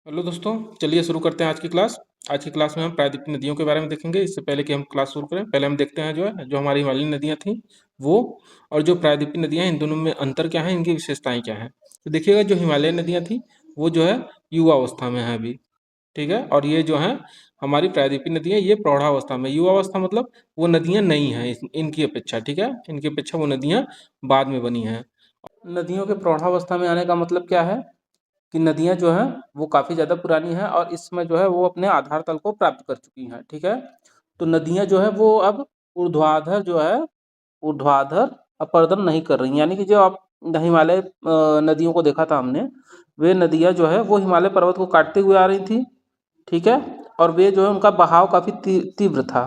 Hello दोस्तों, चलिए शुरू करते हैं आज की क्लास। आज की क्लास में हम प्रायद्वीपीय नदियों के बारे में देखेंगे। इससे पहले कि हम क्लास शुरू करें, पहले हम देखते हैं जो हमारी हिमालयी नदियाँ थीं वो और जो प्रायद्वीपीय नदियाँ हैं, इन दोनों में अंतर क्या है, इनकी विशेषताएं क्या हैं। तो देखिएगा, जो हिमालयी नदियाँ थी वो जो है युवा अवस्था में है अभी, ठीक है। और ये जो है हमारी प्रायद्वीपीय नदियाँ, ये प्रौढ़ावस्था में। युवा अवस्था मतलब वो नदियाँ नई हैं इनकी अपेक्षा, ठीक है। इनकी अपेक्षा वो नदियाँ बाद में बनी हैं। नदियों के प्रौढ़ावस्था में आने का मतलब क्या है कि नदियाँ जो हैं वो काफ़ी ज़्यादा पुरानी हैं और इस समय जो है वो अपने आधार तल को प्राप्त कर चुकी हैं, ठीक है। तो नदियाँ जो है वो अब ऊर्ध्वाधर जो है ऊर्ध्वाधर अपर्दन नहीं कर रही, यानी कि जो आप हिमालय नदियों को देखा था हमने, वे नदियाँ जो है वो हिमालय पर्वत को काटते हुए आ रही थी, ठीक है। और वे जो है उनका बहाव काफ़ी तीव्र था,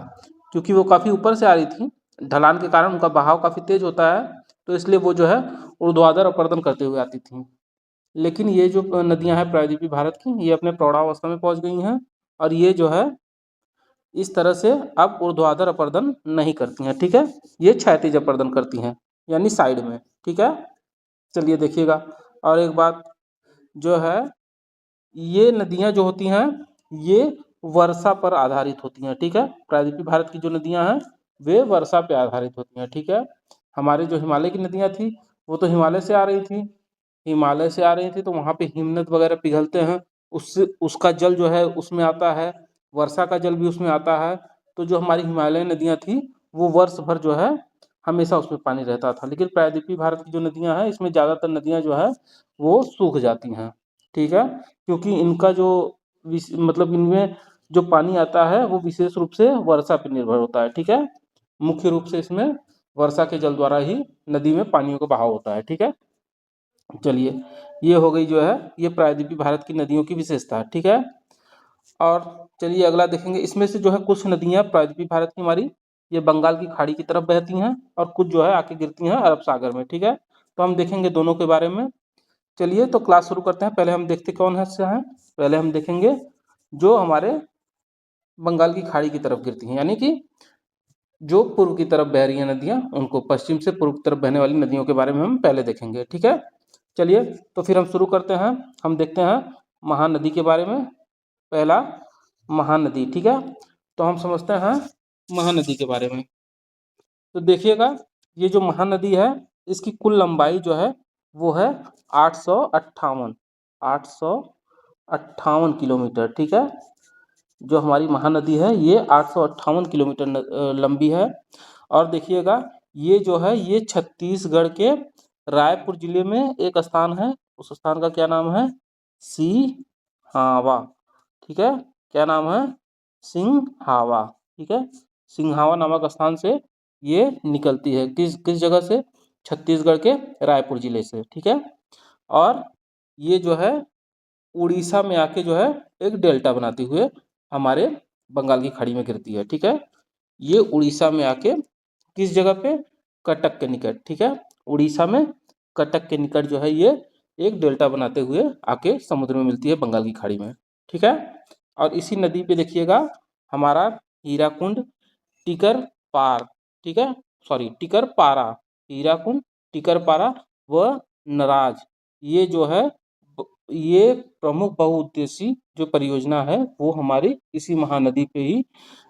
क्योंकि वो काफ़ी ऊपर से आ रही थी। ढलान के कारण उनका बहाव काफ़ी तेज होता है, तो इसलिए वो जो है ऊर्ध्वाधर अपर्दन करते हुए आती थी। लेकिन ये जो नदियां हैं प्रायद्वीपीय भारत की, ये अपने प्रौढ़ावस्था में पहुंच गई हैं और ये जो है इस तरह से अब ऊर्ध्वाधर अपर्दन नहीं करती हैं, ठीक है। ये क्षैतिज अपर्दन करती हैं, यानी साइड में, ठीक है। चलिए देखिएगा, और एक बात जो है, ये नदियां जो होती हैं ये वर्षा पर आधारित होती हैं, ठीक है। प्रायद्वीपीय भारत की जो नदियां हैं वे वर्षा पे आधारित होती हैं, ठीक है। हमारे जो हिमालय की नदियां थी वो तो हिमालय से आ रही थी, हिमालय से आ रही थी तो वहाँ पे हिमनद वगैरह पिघलते हैं, उससे उसका जल जो है उसमें आता है, वर्षा का जल भी उसमें आता है। तो जो हमारी हिमालय नदियाँ थी वो वर्ष भर जो है हमेशा उसमें पानी रहता था। लेकिन प्रायद्वीपीय भारत की जो नदियाँ हैं इसमें ज़्यादातर नदियाँ जो है वो सूख जाती हैं, ठीक है। क्योंकि इनका जो मतलब इनमें जो पानी आता है वो विशेष रूप से वर्षा पर निर्भर होता है, ठीक है। मुख्य रूप से इसमें वर्षा के जल द्वारा ही नदी में पानियों का बहाव होता है, ठीक है। चलिए, ये हो गई जो है ये प्रायद्वीपीय भारत की नदियों की विशेषता, ठीक है। और चलिए अगला देखेंगे, इसमें से जो है कुछ नदियाँ प्रायद्वीपीय भारत की हमारी ये बंगाल की खाड़ी की तरफ बहती हैं और कुछ जो है आके गिरती हैं अरब सागर में, ठीक है। तो हम देखेंगे दोनों के बारे में। चलिए तो क्लास शुरू करते हैं। पहले हम देखते कौन है से हैं, पहले हम देखेंगे जो हमारे बंगाल की खाड़ी की तरफ गिरती हैं, यानी कि जो पूर्व की तरफ बह रही हैं नदियाँ, उनको पश्चिम से पूर्व की तरफ बहने वाली नदियों के बारे में हम पहले देखेंगे, ठीक है। चलिए तो फिर हम शुरू करते हैं। हम देखते हैं महानदी के बारे में। पहला महानदी, ठीक है। तो हम समझते हैं महानदी के बारे में। तो देखिएगा, ये जो महानदी है इसकी कुल लंबाई जो है वो है 858 858 किलोमीटर, ठीक है। जो हमारी महानदी है ये 858 किलोमीटर लंबी है। और देखिएगा, ये जो है ये छत्तीसगढ़ के रायपुर जिले में एक स्थान है, उस स्थान का क्या नाम है, सिंहावा, ठीक है। क्या नाम है, सिंहावा, ठीक है। सिंहावा नामक स्थान से ये निकलती है, किस किस जगह से, छत्तीसगढ़ के रायपुर जिले से, ठीक है। और ये जो है उड़ीसा में आके जो है एक डेल्टा बनाते हुए हमारे बंगाल की खाड़ी में गिरती है, ठीक है। ये उड़ीसा में आके किस जगह पे, कटक के निकट, ठीक है। उड़ीसा में कटक के निकट जो है ये एक डेल्टा बनाते हुए आके समुद्र में मिलती है बंगाल की खाड़ी में, ठीक है। और इसी नदी पे देखिएगा हमारा हीराकुंड, टिकर पार, ठीक है, सॉरी टिकर पारा, हीराकुंड, टिकर पारा व नराज, ये जो है ये प्रमुख बहुउद्देशीय जो परियोजना है वो हमारी इसी महानदी पे ही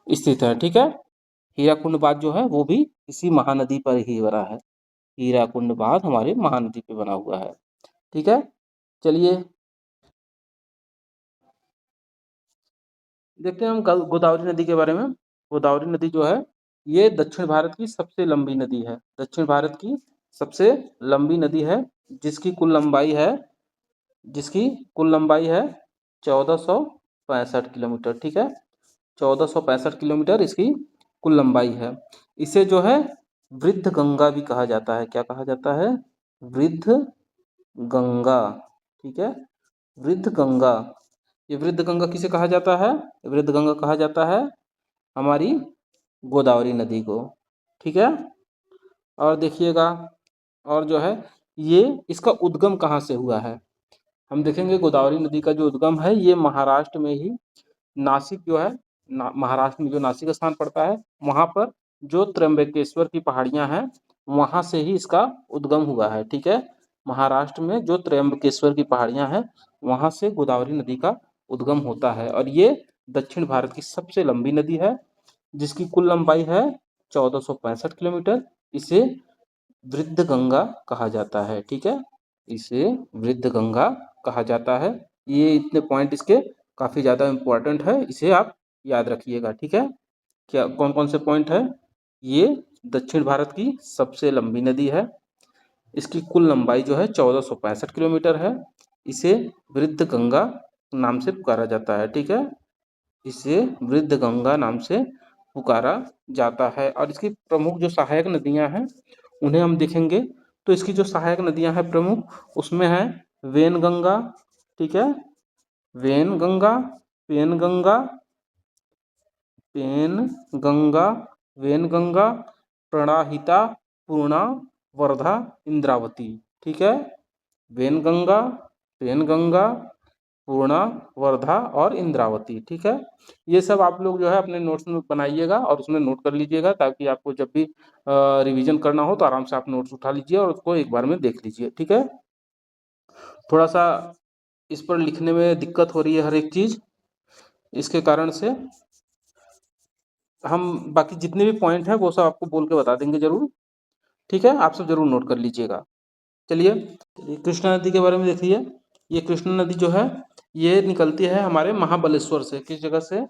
स्थित है, ठीक है। हीराकुंड बांध जो है वो भी इसी महानदी पर ही बना है। हीराकुंड बांध हमारे महानदी पे बना हुआ है, ठीक है। चलिए देखते हैं हम गोदावरी नदी के बारे में। गोदावरी नदी जो है ये दक्षिण भारत की सबसे लंबी नदी है, दक्षिण भारत की सबसे लंबी नदी है, जिसकी कुल लंबाई है जिसकी कुल लंबाई है 1465 किलोमीटर, ठीक है। 1465 किलोमीटर इसकी कुल लंबाई है। इसे जो है वृद्ध गंगा भी कहा जाता है। क्या कहा जाता है, वृद्ध गंगा, ठीक है, वृद्ध गंगा। ये वृद्ध गंगा किसे कहा जाता है, वृद्ध गंगा कहा जाता है हमारी गोदावरी नदी को, ठीक है। और देखिएगा, और जो है ये इसका उद्गम कहाँ से हुआ है, हम देखेंगे गोदावरी नदी का जो उद्गम है ये महाराष्ट्र में ही, नासिक जो है महाराष्ट्र में जो नासिक स्थान पड़ता है वहाँ पर जो त्र्यंबकेश्वर की पहाड़ियाँ हैं वहाँ से ही इसका उद्गम हुआ है, ठीक है। महाराष्ट्र में जो त्र्यंबकेश्वर की पहाड़ियाँ हैं वहाँ से गोदावरी नदी का उद्गम होता है और ये दक्षिण भारत की सबसे लंबी नदी है, जिसकी कुल लंबाई है 1465 किलोमीटर। इसे वृद्ध गंगा कहा जाता है। ठीक है, इसे वृद्ध गंगा कहा जाता है। ये इतने पॉइंट इसके काफ़ी ज़्यादा इम्पोर्टेंट है, इसे आप याद रखिएगा। ठीक है, क्या कौन कौन से पॉइंट है? ये दक्षिण भारत की सबसे लंबी नदी है, इसकी कुल लंबाई जो है 1465 किलोमीटर है। इसे वृद्ध गंगा नाम से पुकारा जाता है। ठीक है, इसे वृद्ध गंगा नाम से पुकारा जाता है। और इसकी प्रमुख जो सहायक नदियां हैं उन्हें हम देखेंगे। तो इसकी जो सहायक नदियां हैं प्रमुख, उसमें है वेनगंगा, ठीक है, वेनगंगा, पेनगंगा, पेनगंगा, वेनगंगा, प्रणाहिता, पूर्णा, वर्धा, इंद्रावती। ठीक है, वेनगंगा, पेनगंगा, पूर्णा, वर्धा और इंद्रावती। ठीक है, ये सब आप लोग जो है अपने नोट्स में बनाइएगा और उसमें नोट कर लीजिएगा, ताकि आपको जब भी रिवीजन करना हो तो आराम से आप नोट्स उठा लीजिए और उसको एक बार में देख लीजिए। ठीक है, थोड़ा सा इस पर लिखने में दिक्कत हो रही है हर एक चीज़, इसके कारण से हम बाकी जितने भी पॉइंट हैं वो सब आपको बोल के बता देंगे जरूर। ठीक है, आप सब जरूर नोट कर लीजिएगा। चलिए कृष्णा नदी के बारे में देखिए। ये कृष्णा नदी जो है ये निकलती है हमारे महाबलेश्वर से। किस जगह से?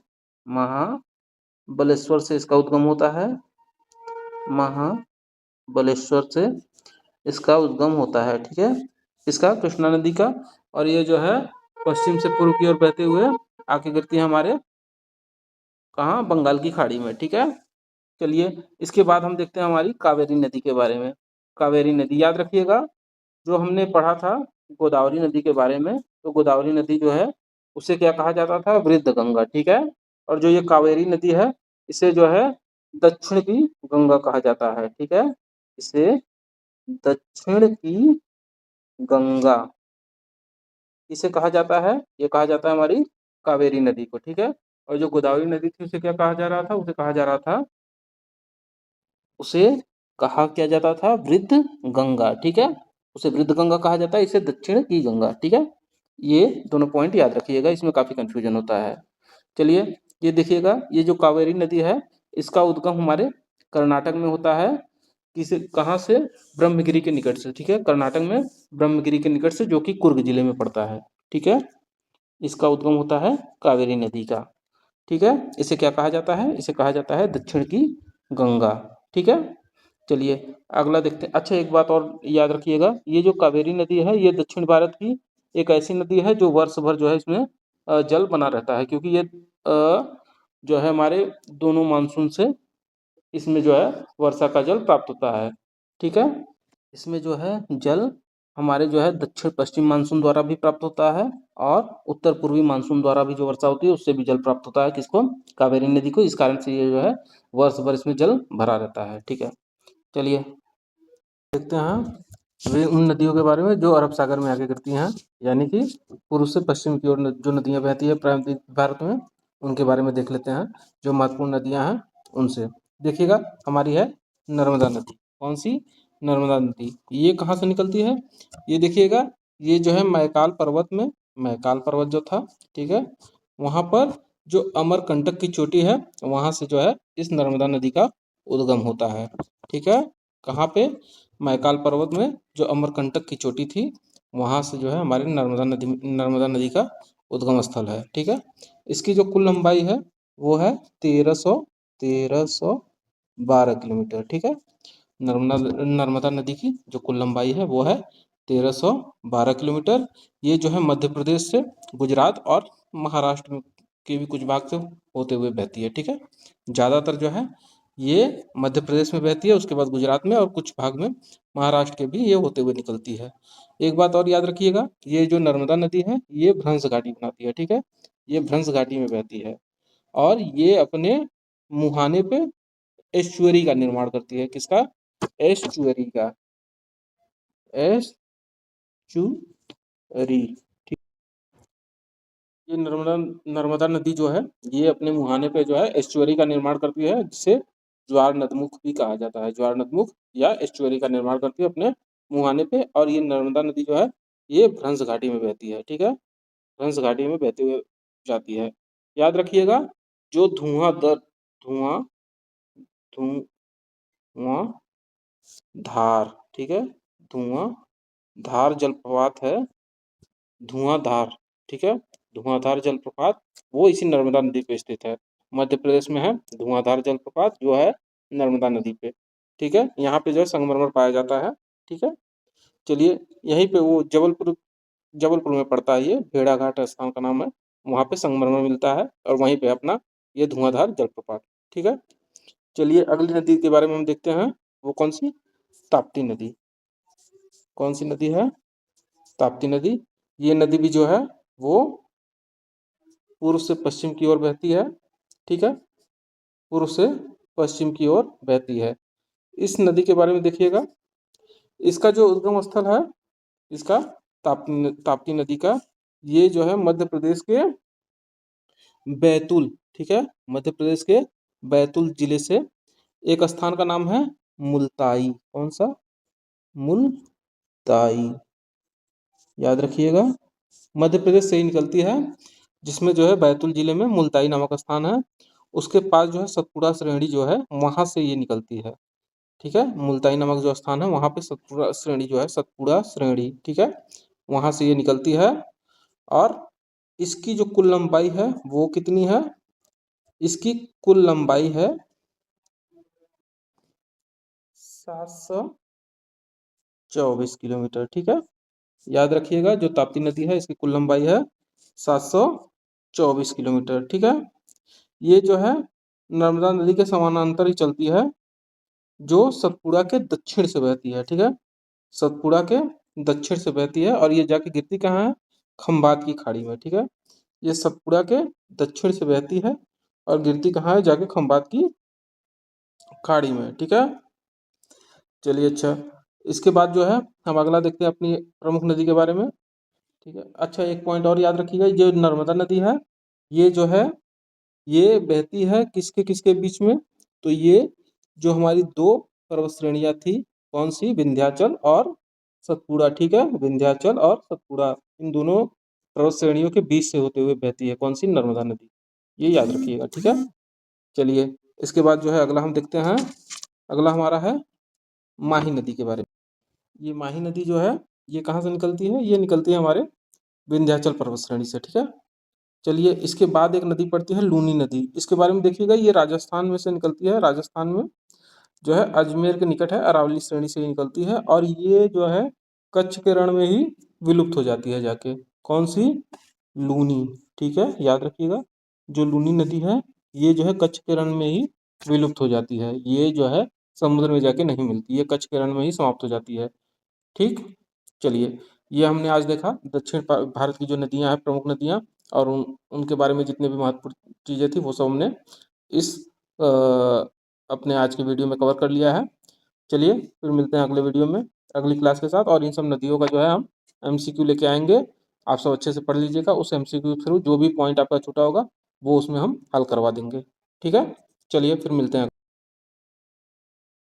महाबलेश्वर से इसका उद्गम होता है। महाबलेश्वर से इसका उद्गम होता है। ठीक है, इसका कृष्णा नदी का। और ये जो है पश्चिम से पूर्व की ओर बहते हुए आके गिरती है हमारे कहाँ? बंगाल की खाड़ी में। ठीक है, चलिए इसके बाद हम देखते हैं हमारी कावेरी नदी के बारे में। कावेरी नदी याद रखिएगा, जो हमने पढ़ा था गोदावरी नदी के बारे में, तो गोदावरी नदी जो है उसे क्या कहा जाता था? वृद्ध गंगा। ठीक है, और जो ये कावेरी नदी है इसे जो है दक्षिण की गंगा कहा जाता है। ठीक है, इसे दक्षिण की गंगा इसे कहा जाता है। ये कहा जाता है हमारी कावेरी नदी को। ठीक है, और जो गोदावरी नदी थी उसे क्या कहा जा रहा था? उसे कहा क्या जाता था? वृद्ध गंगा। ठीक है, उसे वृद्ध गंगा कहा जाता है, इसे दक्षिण की गंगा। ठीक है, ये दोनों पॉइंट याद रखिएगा, इसमें काफी कंफ्यूजन होता है। चलिए ये देखिएगा, ये जो कावेरी नदी है इसका उद्गम हमारे कर्नाटक में होता है। किसे कहाँ से? ब्रह्मगिरी के निकट से। ठीक है, कर्नाटक में ब्रह्मगिरी के निकट से, जो कि कुर्ग जिले में पड़ता है। ठीक है, इसका उद्गम होता है कावेरी नदी का। ठीक है, इसे क्या कहा जाता है? इसे कहा जाता है दक्षिण की गंगा। ठीक है, चलिए अगला देखते हैं। अच्छा एक बात और याद रखिएगा, ये जो कावेरी नदी है ये दक्षिण भारत की एक ऐसी नदी है जो वर्ष भर जो है इसमें जल बना रहता है, क्योंकि ये जो है हमारे दोनों मानसून से इसमें जो है वर्षा का जल प्राप्त होता है। ठीक है, इसमें जो है जल हमारे जो है दक्षिण पश्चिम मानसून द्वारा भी प्राप्त होता है और उत्तर पूर्वी मानसून द्वारा भी जो वर्षा होती है उससे भी जल प्राप्त होता है। किसको? कावेरी नदी को। इस कारण से ये जो है वर्ष भर इसमें जल भरा रहता है। ठीक है, चलिए देखते हैं वे उन नदियों के बारे में जो अरब सागर में आके गिरती हैं, यानी कि पूर्व से पश्चिम की ओर जो नदियां बहती है प्रायद्वीप भारत में, उनके बारे में देख लेते हैं। जो महत्वपूर्ण नदियां हैं उनसे देखिएगा, हमारी है नर्मदा नदी। कौन सी? नर्मदा नदी। ये कहाँ से निकलती है? ये देखिएगा, ये जो है मैकाल पर्वत में, मैकाल पर्वत जो था, ठीक है, वहाँ पर जो अमरकंटक की चोटी है वहाँ से जो है इस नर्मदा नदी का उद्गम होता है। ठीक है, कहाँ पे? मैकाल पर्वत में जो अमरकंटक की चोटी थी वहाँ से जो है हमारे नर्मदा नदी का उद्गम स्थल है। ठीक है, इसकी जो कुल लंबाई है वो है 1312 किलोमीटर। ठीक है, नर्मदा नदी की जो कुल लंबाई है वो है 1312 किलोमीटर। ये जो है मध्य प्रदेश से गुजरात और महाराष्ट्र के भी कुछ भाग से होते हुए बहती है। ठीक है, ज़्यादातर जो है ये मध्य प्रदेश में बहती है, उसके बाद गुजरात में और कुछ भाग में महाराष्ट्र के भी ये होते हुए निकलती है। एक बात और याद रखिएगा, ये जो नर्मदा नदी है ये भ्रंश घाटी बनाती है। ठीक है, ये भ्रंश घाटी में बहती है और ये अपने मुहाने पे एस्चुअरी का निर्माण करती है। किसका? एस्चुअरी का। एस्चुअरी। ये नर्मदा नदी जो है ये अपने मुहाने पे जो है एस्चुअरी का निर्माण करती है, जिसे ज्वार नदमुख भी कहा जाता है। ज्वार नदमुख या एस्चुअरी का निर्माण करती है अपने मुहाने पे। और ये नर्मदा नदी जो है ये भ्रंश घाटी में बहती है। ठीक है, भ्रंश घाटी में बहते हुए जाती है। याद रखिएगा, जो धुआं धार, ठीक है, धुआंधार जलप्रपात है, धुआंधार, ठीक है, धुआंधार जलप्रपात वो इसी नर्मदा नदी पे स्थित है। मध्य प्रदेश में है धुआंधार जलप्रपात जो है नर्मदा नदी पे, ठीक है। यहाँ पे जो है संगमरमर पाया जाता है, ठीक है। चलिए, यहीं पे वो जबलपुर में पड़ता है, ये भेड़ाघाट स्थान का नाम है, वहाँ पे संगमरमर मिलता है और वहीं पे अपना ये धुआंधार जलप्रपात, ठीक है। चलिए, अगली नदी के बारे में हम देखते हैं, वो कौन सी, ताप्ती नदी। कौन सी नदी है, ताप्ती नदी। ये नदी भी जो है वो पूर्व से पश्चिम की ओर बहती है, ठीक है, पूर्व से पश्चिम की ओर बहती है। इस नदी के बारे में देखिएगा, इसका जो उद्गम स्थल है, इसका ताप्ती नदी का, ये जो है मध्य प्रदेश के बैतूल, ठीक है, मध्य प्रदेश के बैतूल जिले से एक स्थान का नाम है मुल्ताई। कौन सा, मुल्ताई, याद रखिएगा, मध्य प्रदेश से ही निकलती है, जिसमें जो है बैतूल जिले में मुल्ताई नामक स्थान है, उसके पास जो है सतपुड़ा श्रेणी जो है वहां से ये निकलती है, ठीक है। मुल्ताई नामक जो स्थान है वहां पे सतपुड़ा श्रेणी जो है, सतपुड़ा श्रेणी, ठीक है, वहां से ये निकलती है। और इसकी जो कुल लंबाई है वो कितनी है, इसकी कुल लंबाई है 724 किलोमीटर, ठीक है। याद रखिएगा, जो ताप्ती नदी है इसकी कुल लंबाई है 724 किलोमीटर, ठीक है। ये जो है नर्मदा नदी के समानांतर ही चलती है, जो सतपुड़ा के दक्षिण से बहती है, ठीक है, सतपुड़ा के दक्षिण से बहती है और ये जाके गिरती कहाँ है, खंबात की खाड़ी में, ठीक है। ये सतपुड़ा के दक्षिण से बहती है और गिरती कहाँ है, जाके खंबात की खाड़ी में, ठीक है। चलिए, अच्छा, इसके बाद जो है हम अगला देखते हैं अपनी प्रमुख नदी के बारे में, ठीक है। अच्छा, एक पॉइंट और याद रखिएगा, जो नर्मदा नदी है ये जो है ये बहती है किसके किसके बीच में, तो ये जो हमारी दो पर्वत श्रेणियां थी, कौन सी, विंध्याचल और सतपुड़ा, ठीक है, विंध्याचल और सतपुड़ा, इन दोनों पर्वत श्रेणियों के बीच से होते हुए बहती है कौन सी, नर्मदा नदी, ये याद रखिएगा, ठीक है। चलिए, इसके बाद जो है अगला हम देखते हैं, अगला हमारा है माही नदी के बारे में। ये माही नदी जो है ये कहाँ से निकलती है, ये निकलती है हमारे विंध्याचल पर्वत श्रेणी से, ठीक है। चलिए, इसके बाद एक नदी पड़ती है लूनी नदी, इसके बारे में देखिएगा, ये राजस्थान में से निकलती है, राजस्थान में जो है अजमेर के निकट है, अरावली श्रेणी से निकलती है और ये जो है कच्छ के रण में ही विलुप्त हो जाती है जाके, कौन सी, लूनी, ठीक है, याद रखिएगा, जो लूनी नदी है ये जो है कच्छ के रण में ही विलुप्त हो जाती है, ये जो है समुद्र में जाके नहीं मिलती, ये कच्छ के रण में ही समाप्त हो जाती है, ठीक। चलिए, ये हमने आज देखा दक्षिण भारत की जो नदियां हैं, प्रमुख नदियां, और उनके बारे में जितने भी महत्वपूर्ण चीज़ें थी वो सब हमने इस अपने आज की वीडियो में कवर कर लिया है। चलिए, फिर मिलते हैं अगले वीडियो में अगली क्लास के साथ, और इन सब नदियों का जो है हम MCQ लेके आएंगे, आप सब अच्छे से पढ़ लीजिएगा, उस MCQ के थ्रू जो भी पॉइंट आपका छूटा होगा वो उसमें हम हल करवा देंगे, ठीक है। चलिए, फिर मिलते हैं।